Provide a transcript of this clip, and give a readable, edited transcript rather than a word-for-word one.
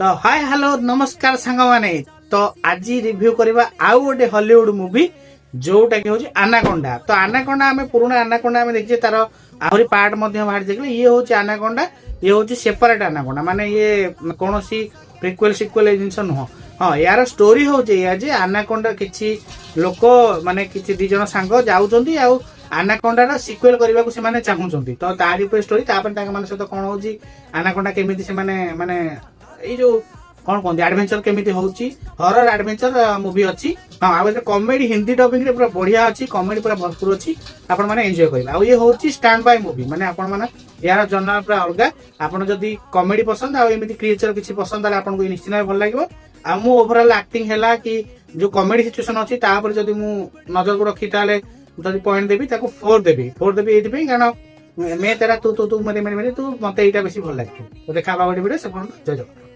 तो hi hello नमस्कार सांग माने। तो आज रिव्यू करबा आउ गोटे हॉलीवुड मूवी जोटा कि होची एनाकोंडा। तो एनाकोंडा आमे पुराना एनाकोंडा आमे देखिए तार आहुरी पार्ट मध्ये बाहर देखले ये होची एनाकोंडा, ये होची सेपरेट एनाकोंडा माने ये कोनोसी प्रिक्वेल सिक्वेल जिंस नुह। हाँ यार स्टोरी होची या जे एनाकोंडा किछि लोक माने किछि दी जण सांग जाउचंती आ एनाकोंडा सिक्वेल करबा को से माने चाहुचंती। तो तारि पे स्टोरी तापर ताके माने सहित कोन होची एनाकोंडा केमिति से माने ये जो कौन कहते एडवेंचर केमिति होची हॉरर एडवेंचर मूवी अच्छी। हाँ आ कॉमेडी हिंदी डबिंग रे पूरा बढ़िया अच्छी, कॉमेडी पूरा भरपूर अच्छी, आपण माने एंजॉय करिबा। आ ये होची स्टैंड बाय मूवी माने आपण माने यार जनरल पूरा अलगा। आपण जदी कॉमेडी पसंद आ एमिति क्रिएचर किछि पसंद आले आपण को निश्चित भाव भल लागो। आ मु ओवरऑल एक्टिंग हैला कि जो कॉमेडी सिचुएशन अच्छी तापर जदी मु नजर को रखी ताले जदी पॉइंट देबी ताको 4 देबी एथि पे कारण मैं तेरा तू मेरे तू मते एटा बेसी भल लागो। तो देखा बाबडी वीडियो से जय जय।